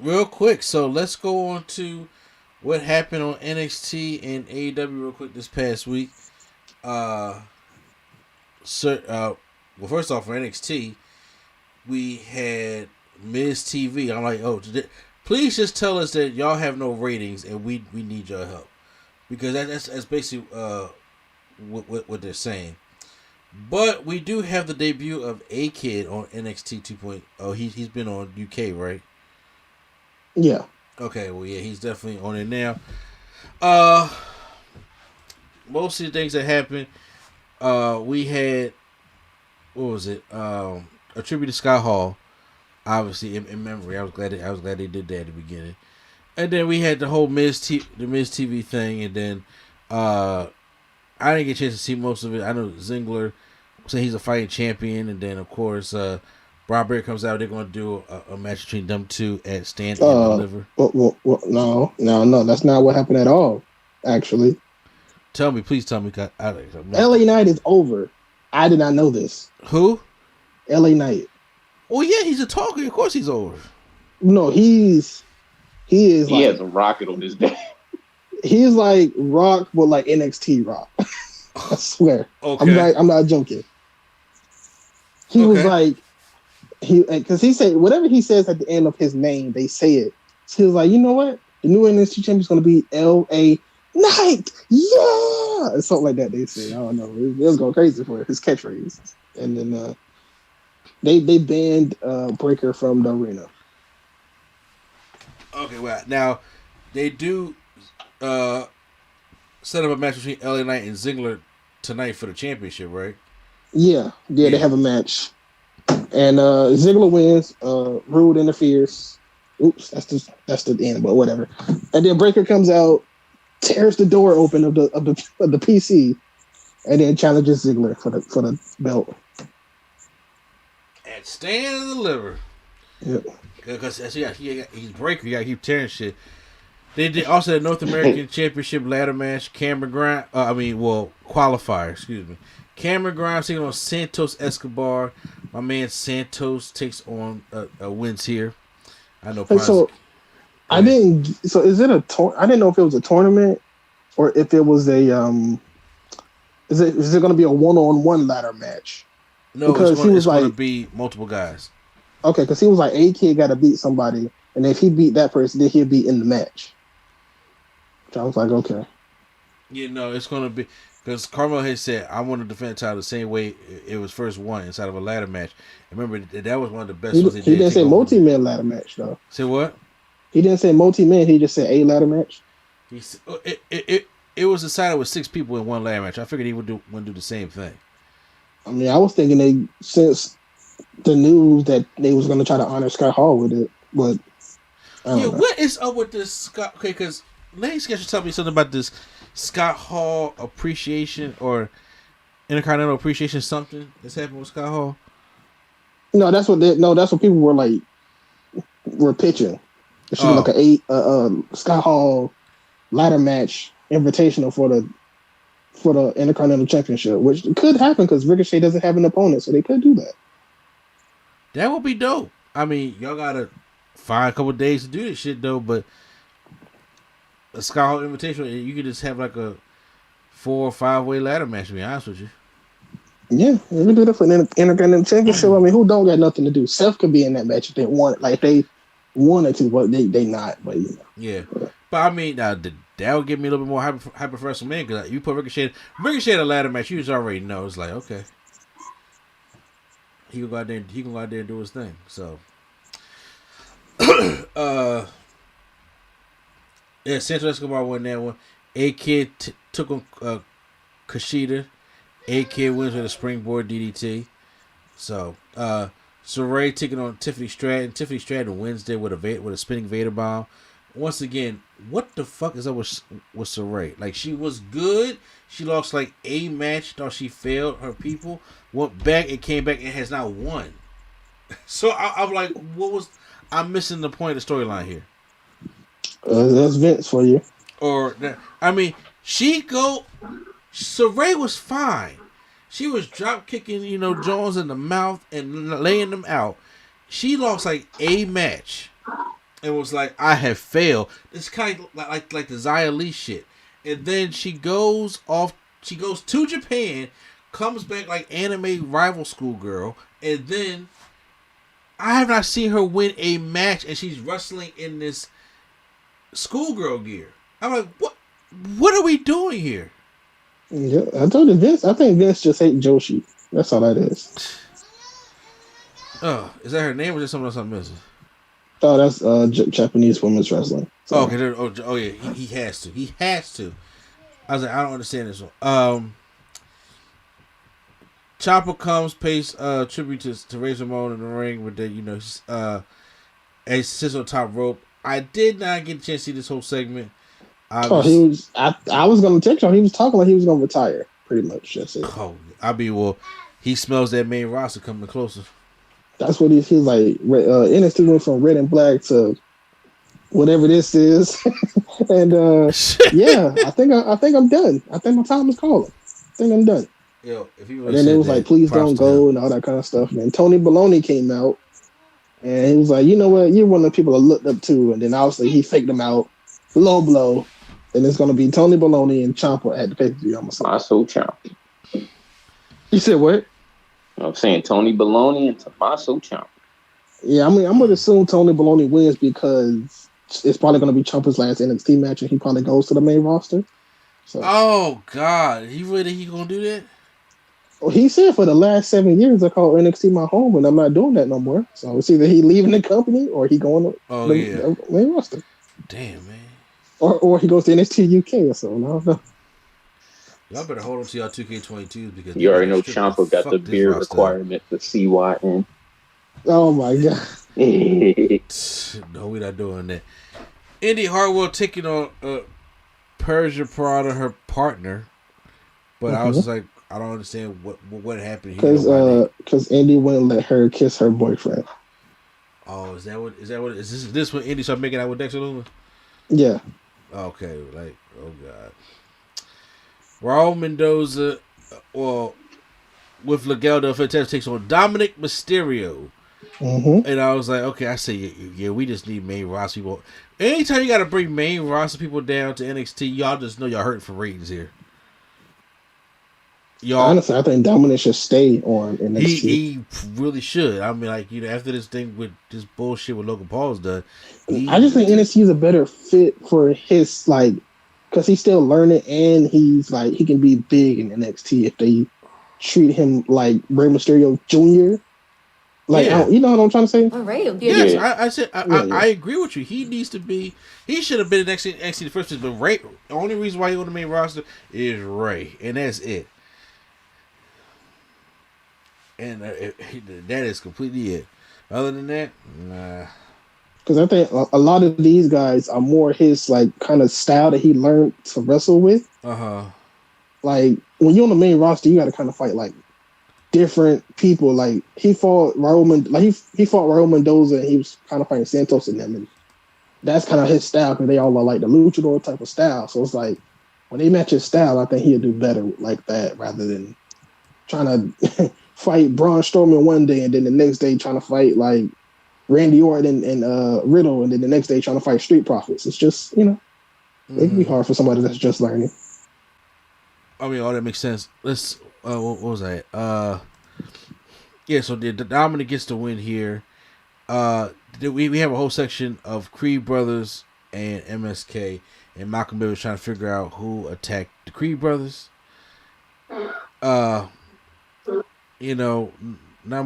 real quick. So let's go on to what happened on NXT and AEW real quick this past week. Uh, well, first off, for NXT, we had Miz TV. I'm like, please just tell us that y'all have no ratings and we need your help, because that's basically what they're saying. But we do have the debut of A Kid on NXT 2.0. He's been on UK, right? Yeah. Okay, well, yeah, he's definitely on it now. Most of the things that happened, we had, what was it? A tribute to Scott Hall, obviously in memory. I was glad they did that at the beginning, and then we had the whole Miz TV thing, and then I didn't get a chance to see most of it. I know Ziggler said he's a fighting champion, and then of course Brock Bear comes out. They're going to do a match between them two at Stand and Deliver. No, that's not what happened at all. Actually, Please tell me. LA Knight is over. I did not know this. Who? LA Knight. Oh yeah, he's a talker. Of course he's over. No, he is. He has a rocket on his day. He's like Rock, but like NXT Rock. I swear. Okay. I'm not joking. He was like, because he said whatever he says at the end of his name, they say it. So he was like, you know what? The new NXT champion is going to be LA Knight. Yeah, something like that. They say. I don't know. It was going crazy for his catchphrase. And then they banned Breaker from the arena. Okay, well now they do set up a match between LA Knight and Ziggler tonight for the championship, right? Yeah, they have a match, and Ziggler wins. Rude interferes. Oops, that's the end, but whatever. And then Breaker comes out, tears the door open of the PC, and then challenges Ziggler for the belt. At Stand and Deliver. Yep. Because he's Breaker. You got to keep tearing shit. They did also the North American Championship ladder match. Qualifier. Excuse me. Cameron Grimes taking on Santos Escobar. My man Santos takes on wins here. I know. I didn't. So is it a? I didn't know if it was a tournament or if it was a. Is it going to be a one-on-one ladder match? No, because it's going to be multiple guys. Okay, because he was like, A Kid got to beat somebody, and if he beat that person, then he'll be in the match. Which I was like, okay. Yeah, no, it's going to be because Carmel had said, "I want to defend the title the same way it was first won inside of a ladder match." And remember, that was one of the best ones. He didn't say multi-man ladder match though. Say what? He didn't say multi-man. He just said a ladder match. It was decided with 6 people in one ladder match. I figured he would do the same thing. I mean, I was thinking since the news that they was going to try to honor Scott Hall with it, but I don't know. What is up with this Scott? Okay, because Lady Sketch tell me something about this Scott Hall appreciation or Intercontinental appreciation something that's happened with Scott Hall. No, that's what people were pitching. It should be like a Scott Hall ladder match invitational for the Intercontinental Championship, which could happen because Ricochet doesn't have an opponent, so they could do that. That would be dope. I mean, y'all gotta find a couple days to do this shit though, but a Scott Hall invitational, you could just have like a 4 or 5 way ladder match, to be honest with you. Yeah, we could do that for an Intercontinental Championship. I mean, who don't got nothing to do? Seth could be in that match if they want, like they wanted to, but they not. But you know. Yeah, but I mean, that would give me a little bit more hyper for WrestleMania because you put Ricochet in a ladder match, you just already know. It's like, okay, he can go out there and do his thing. So, yeah, Santos Escobar won that one. A Kid took on Kushida. A Kid wins with a springboard DDT. So, Saray taking on Tiffany Stratton. Tiffany Stratton wins there with a spinning Vader bomb. Once again, what the fuck is up with Saray? Like, she was good. She lost like a match. Thought she failed her people. Went back and came back and has now won. So I'm like, I'm missing the point of the storyline here. That's Vince for you. I mean, Saray was fine. She was drop kicking, Jones in the mouth and laying them out. She lost like a match. and was like, I have failed. It's kind of like the Xia Li shit. And then she goes to Japan, comes back like anime rival schoolgirl, and then I have not seen her win a match, and she's wrestling in this schoolgirl gear. I'm like, what are we doing here? Yeah, I told you Vince. I think Vince just hates Joshi. That's all that is. Oh, is that her name or is there something else I'm missing? Oh, that's Japanese women's wrestling. Oh, okay. Oh yeah, he has to. He has to. I was like, I don't understand this one. Ciampa comes, pays tribute to Razor Ramon in the ring with the and sits on top rope. I did not get a chance to see this whole segment. I was gonna text you. He was talking like he was gonna retire, pretty much. That's it. He smells that main roster coming closer. That's what he's like. NXT went from red and black to whatever this is, and yeah, I think I'm done. I think my time is calling. I think I'm done. Yo, if he and then it was like, please don't go and all that kind of stuff. And Tony Baloney came out, and he was like, you know what, you're one of the people I looked up to. And then obviously he faked them out, low blow, and it's gonna be Tony Baloney and Ciampa at the pay-per-view. Tommaso Ciampa. You said what? I'm saying Tony Baloney and Tommaso Ciampa. Yeah, I mean, I'm gonna assume Tony Baloney wins because it's probably gonna be Ciampa's last NXT match, and he probably goes to the main roster. So. Oh God, he gonna do that? Well, he said for the last 7 years I call NXT my home, and I'm not doing that no more. So it's either he leaving the company or he going to the main roster. Damn, man. Or he goes to NXT UK or something. I don't know. Y'all better hold on to y'all 2K22 because you already know Ciampa got the beard requirement for CYN. Oh my God. No, we're not doing that. Indy Hartwell taking on Persia Prada, her partner, but I was just like, I don't understand what happened here. Because Indy wouldn't let her kiss her boyfriend. Oh, is this when Indy started making out with Dexter Lumis? Yeah. Okay, like, oh God. Raul Mendoza, with Legado del Fantasma takes on Dominic Mysterio. Mm-hmm. And I was like, okay, I say, yeah, we just need main roster people. Anytime you got to bring main roster people down to NXT, y'all just know y'all hurting for ratings here. Honestly, I think Dominic should stay on NXT. He really should. I mean, like, after this thing with this bullshit with Logan Paul's done. I just think NXT is a better fit for his, like, because he's still learning and he's like, he can be big in NXT if they treat him like Rey Mysterio Jr. Like, you know what I'm trying to say? All right. Yes, I said, I agree with you. He needs to be, he should have been in NXT the first place, but Rey, the only reason why he on the main roster is Rey, and that's it. And that is completely it. Other than that, nah. Because I think a lot of these guys are more his, like, kind of style that he learned to wrestle with. Like, when you're on the main roster, you got to kind of fight, like, different people. Like, he fought Raul Mendoza, and he was kind of fighting Santos and them. And that's kind of his style, because they all are, like, the luchador type of style. So it's like, when they match his style, I think he'll do better like that rather than trying to fight Braun Strowman one day and then the next day trying to fight, like, Randy Orton and Riddle, and then the next day trying to fight Street Profits. It's just, it can be hard for somebody that's just learning. I mean, all that makes sense. Let's, what was that? Yeah, so the Dominic gets the win here. We have a whole section of Creed Brothers and MSK, and Malcolm Bay was trying to figure out who attacked the Creed Brothers. Not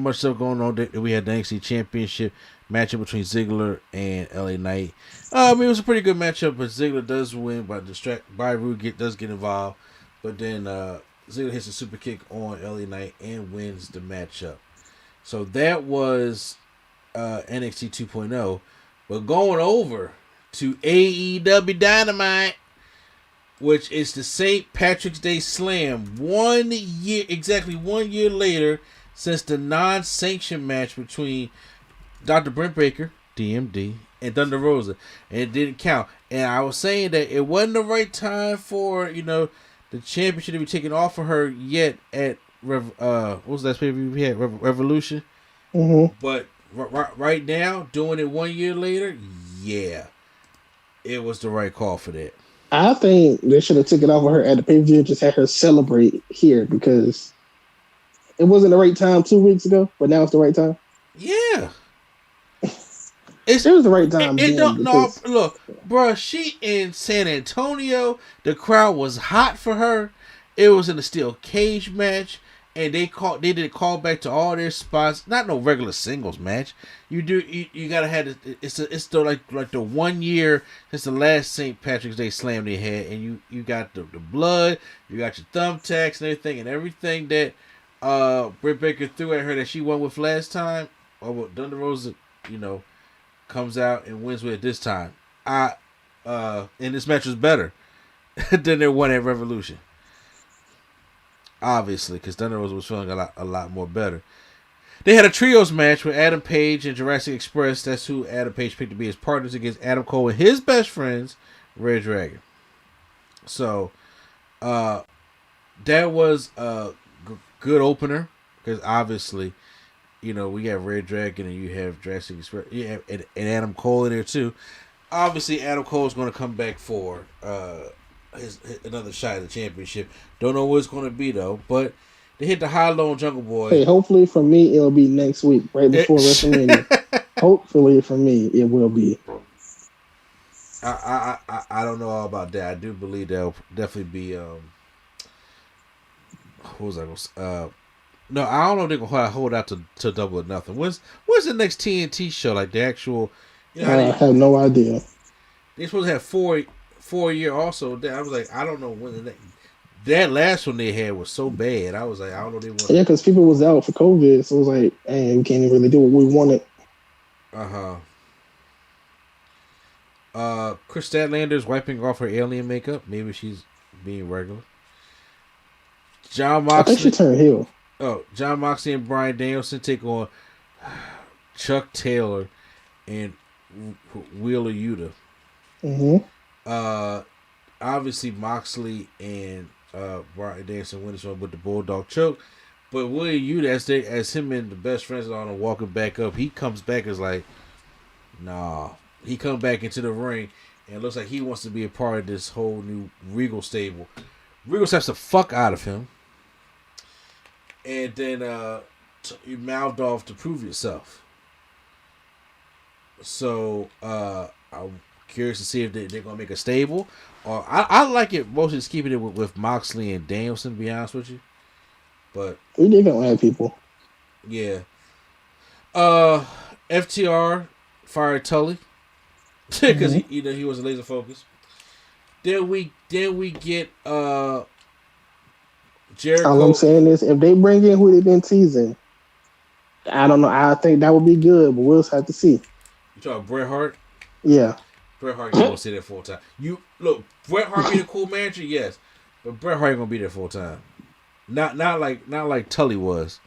much stuff going on. We had the NXT Championship matchup between Ziggler and LA Knight. It was a pretty good matchup, but Ziggler does win by Rude does get involved, but then Ziggler hits a super kick on LA Knight and wins the matchup. So that was NXT 2.0. But going over to AEW Dynamite, which is the St. Patrick's Day Slam, 1 year later since the non-sanctioned match between Dr. Brent Baker, D.M.D., and Thunder Rosa, and it didn't count. And I was saying that it wasn't the right time for, the championship to be taken off of her yet at what was that pay-per-view we had? Revolution. Mm-hmm. But right now, doing it 1 year later, yeah, it was the right call for that. I think they should have took it off of her at the pay-per-view and just had her celebrate here because it wasn't the right time 2 weeks ago, but now it's the right time. Yeah. It was the right time. It don't no look, bro. She in San Antonio. The crowd was hot for her. It was in a steel cage match, and they did call back to all their spots. Not no regular singles match. You gotta have it's the like the 1 year since the last St. Patrick's Day Slam they had, and you got the blood, you got your thumbtacks and everything that Britt Baker threw at her that she won with last time, or what Thunder Rosa, comes out and wins with it this time. And this match was better than their one at Revolution. Obviously, because Thunder Rosa was feeling a lot more better. They had a trios match with Adam Page and Jurassic Express. That's who Adam Page picked to be his partners against Adam Cole and his best friends, Red Dragon. So, that was a good opener because obviously, we have Red Dragon and you have Jurassic Express, and Adam Cole in there too. Obviously, Adam Cole is going to come back for his another shot at the championship. Don't know what it's going to be though, but they hit the high low on Jungle Boy. Hey, hopefully for me it'll be next week, right before WrestleMania. Hopefully for me it will be. I don't know all about that. I do believe there'll definitely be what was I going no, I don't know if they're gonna hold out to Double or Nothing. When's the next TNT show? Like the actual I have no idea. They're supposed to have four year also. I was like, I don't know when that last one they had was so bad. I was like, I don't know they want. Yeah, because people was out for COVID, so it was like, hey, we can't even really do what we wanted. Chris Statlander's wiping off her alien makeup. Maybe she's being regular. John Moxley. I think she turned heel. Oh, John Moxley and Bryan Danielson take on Chuck Taylor and Wheeler Yuta. Mm-hmm. Obviously Moxley and Bryan Danielson win this one with the Bulldog choke, but Wheeler Yuta, as him and the best friends are on walking back up, he comes back as like, nah. He comes back into the ring and it looks like he wants to be a part of this whole new Regal stable. Regal slaps the fuck out of him. And then you mouthed off to prove yourself. So I'm curious to see if they're going to make a stable. Or I like it mostly just keeping it with Moxley and Danielson, to be honest with you. But we didn't add people. Yeah. FTR fired Tully because he was laser focused. Then we get Jericho. All I'm saying is, if they bring in who they've been teasing, I don't know. I think that would be good, but we'll just have to see. You talking Bret Hart? Yeah. Bret Hart ain't gonna stay there full time. You look, Bret Hart be the cool manager, yes, but Bret Hart ain't gonna be there full time. Not like Tully was.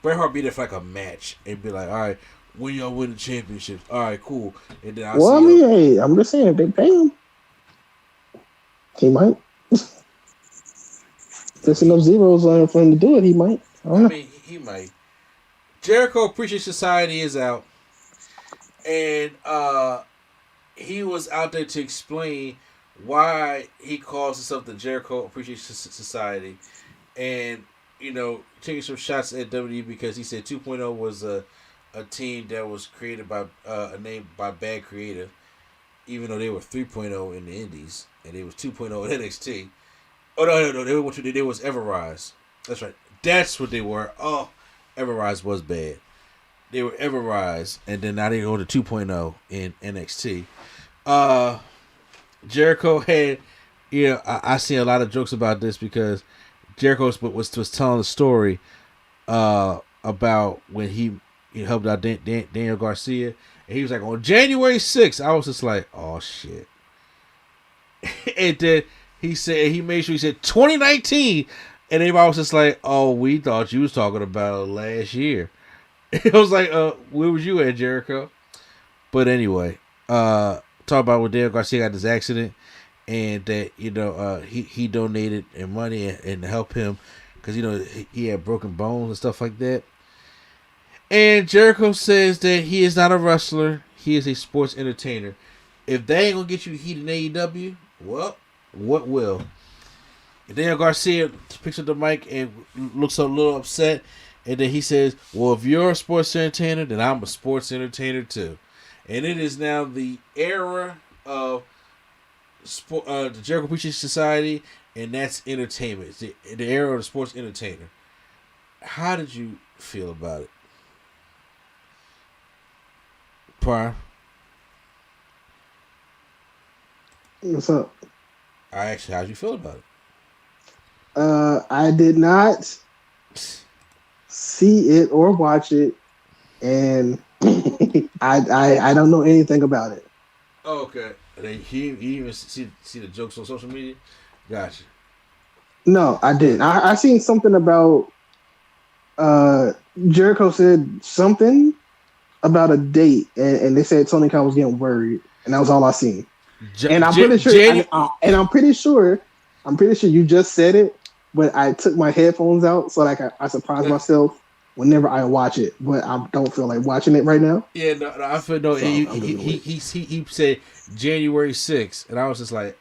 Bret Hart be there for like a match and be like, all right, when y'all win the championships, all right, cool. And then hey, I'm just saying if they pay him, he might. There's enough zeros on for him to do it. He might. I mean, he might. Jericho Appreciation Society is out, and he was out there to explain why he calls himself the Jericho Appreciation Society, and taking some shots at WWE because he said 2.0 was a team that was created by a name by bad creative, even though they were 3.0 in the Indies and they was 2.0 in NXT. Oh no! They was Everrise. That's right. That's what they were. Oh, Everrise was bad. They were Everrise, and then now they go to 2.0 in NXT. Jericho had, I see a lot of jokes about this because Jericho was telling the story about when he helped out Daniel Garcia, and he was like, on January 6th, I was just like, oh shit. And then he made sure he said 2019, and everybody was just like, oh, we thought you was talking about last year. It was like, where was you at, Jericho? But anyway, talk about when Daniel Garcia got this accident, and that he donated money and to help him because he had broken bones and stuff like that. And Jericho says that he is not a wrestler. he is a sports entertainer. If they ain't gonna get you heat in AEW, well, what will? Daniel Garcia picks up the mic and looks a little upset, and then he says, "Well, if you're a sports entertainer, then I'm a sports entertainer too." And it is now the era of the Jericho Appreciation Society, and that's entertainment. It's the era of the sports entertainer. How did you feel about it, Prime? What's up? I actually, how did you feel about it? I did not see it or watch it, and I don't know anything about it. Oh, okay. He even see the jokes on social media? Gotcha. No, I didn't. I seen something about Jericho said something about a date, and they said Tony Khan was getting worried, and that was all I seen. And I'm pretty sure, I'm pretty sure you just said it, but I took my headphones out so like I surprise myself whenever I watch it, but I don't feel like watching it right now. Yeah, no, I feel no. So he said January 6th, and I was just like,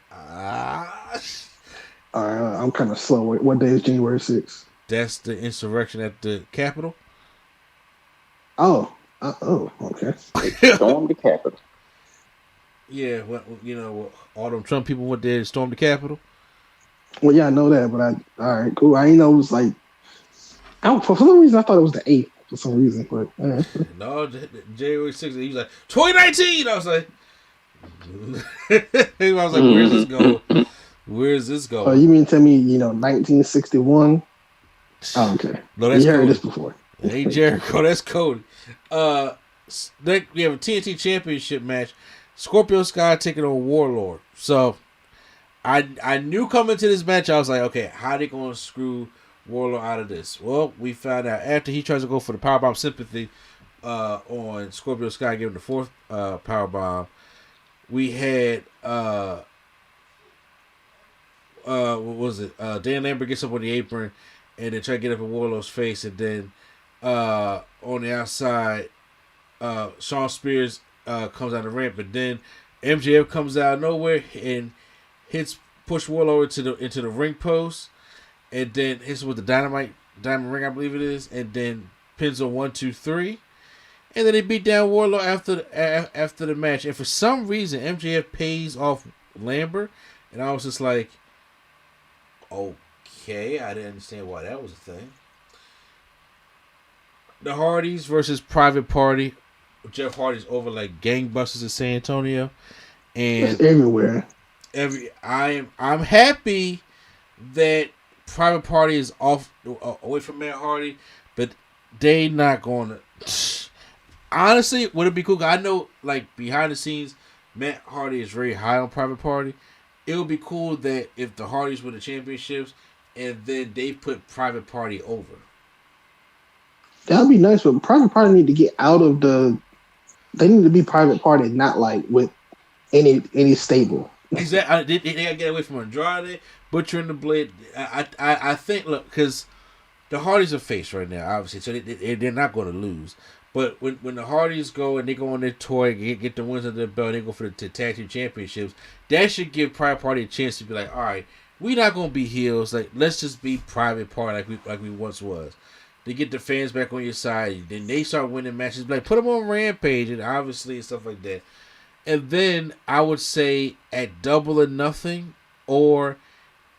I'm kind of slow. What day is January 6th? That's the insurrection at the Capitol. Oh, okay. Storm the Capitol. Yeah, all them Trump people went there and stormed the Capitol. Well, yeah, I know that, but all right, cool. I didn't know it was like, for some reason I thought it was the 8th for some reason, but no, January 6th. He was like 2019. I was like, where's this going? Where's this going? Oh, you mean tell me 1961? Oh, okay. No, that's you heard Cody. this before. Hey Jericho, that's Cody. We have a TNT Championship match. Scorpio Sky taking on Warlord. So I knew coming to this match, I was like, okay, how they gonna screw Warlord out of this? Well, we found out after he tries to go for the powerbomb sympathy on Scorpio Sky, giving the 4th powerbomb. We had what was it? Dan Lambert gets up on the apron and then try to get up in Warlord's face, and then on the outside, Shawn Spears comes out the ramp, but then MJF comes out of nowhere and push Warlord into the ring post, and then hits with the diamond ring, I believe it is, and then pins on 1, 2, 3, and then they beat down Warlord after the match. And for some reason, MJF pays off Lambert, and I was just like, okay, I didn't understand why that was a thing. The Hardys versus Private Party. Jeff Hardy's over like gangbusters in San Antonio, and it's everywhere. I'm happy that Private Party is off away from Matt Hardy, but they not going to. Honestly, would it be cool? I know, like behind the scenes, Matt Hardy is very high on Private Party. It would be cool that if the Hardys win the championships, and then they put Private Party over. That would be nice, but Private Party need to get out of the. They need to be Private Party, not like with any stable. Exactly. They gotta get away from Andrade, Butcher and the Blade. I think, look, because the Hardys are face right now, obviously, so they're not going to lose. But when the Hardys go and they go on their tour, get the wins under their belt, they go for the tag team championships, that should give Private Party a chance to be like, all right, we're not going to be heels. Like, let's just be Private Party like we once was. They get the fans back on your side. Then they start winning matches. Like, put them on Rampage and obviously and stuff like that. And then I would say at Double or Nothing or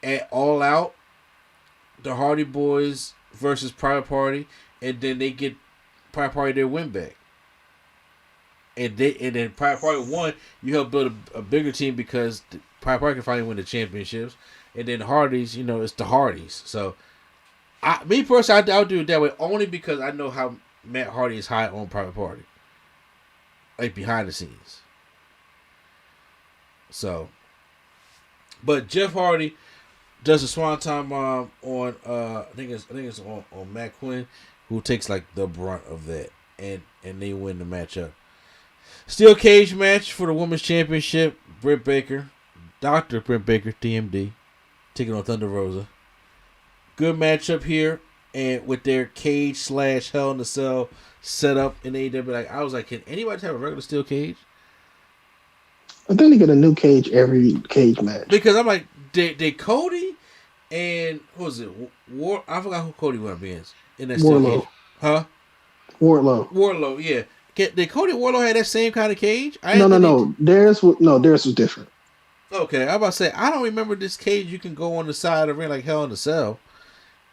at All Out, the Hardy Boys versus Private Party, and then they get Private Party their win back. And then Private Party won, you help build a bigger team because Private Party can finally win the championships. And then Hardys, it's the Hardys. So, me personally, I would do it that way only because I know how Matt Hardy is high on Private Party. Like behind the scenes. So, but Jeff Hardy does a Swanton bomb on I think it's on Matt Quinn, who takes like the brunt of that, and they win the matchup. Steel cage match for the women's championship. Britt Baker, Dr. Britt Baker, D.M.D, taking on Thunder Rosa. Good matchup here. and with their cage / Hell in a Cell set up in AEW. Like I was like, can anybody have a regular steel cage? I think they get a new cage every cage match. Because I'm like, did Cody and who was it? I forgot who Cody wound up being in that steel cage. Huh? Wardlow, yeah. Did Cody and Wardlow have that same kind of cage? No. Theirs was different. Okay, I'm about to say I don't remember this cage. You can go on the side of the ring like Hell in a Cell.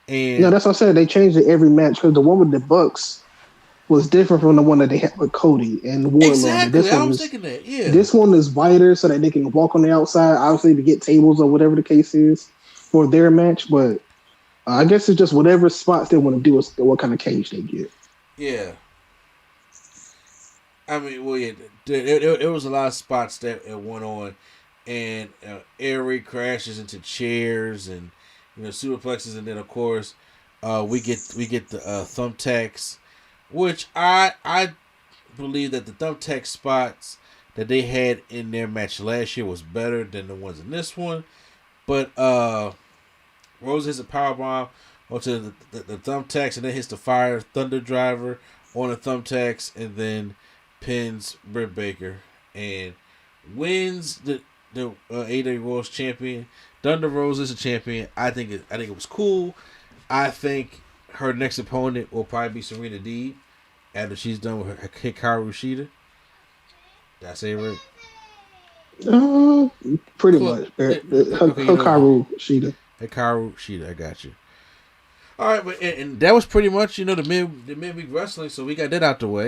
And no, that's what I said. They changed it every match because the one with the Bucks was different from the one that they had with Cody and Wardlow. Exactly, I was thinking that. Yeah, this one is wider so that they can walk on the outside, obviously to get tables or whatever the case is for their match. But I guess it's just whatever spots they want to do is what kind of cage they get. Yeah. I mean, well, yeah, it was a lot of spots that it went on, and air raid crashes into chairs and superplexes, and then of course, we get the thumbtacks, which I believe that the thumbtack spots that they had in their match last year was better than the ones in this one, but Rosa hits a powerbomb onto the thumbtacks and then hits the fire thunder driver on the thumbtacks and then pins Britt Baker and wins the AEW World Champion. Thunder Rosa is a champion. I think it was cool. I think her next opponent will probably be Serena Deeb after she's done with her Hikaru Shida. Did I say it right? Pretty much. Hikaru Shida. Hikaru Shida, I got you. All right, but and that was pretty much the midweek wrestling. So we got that out the way.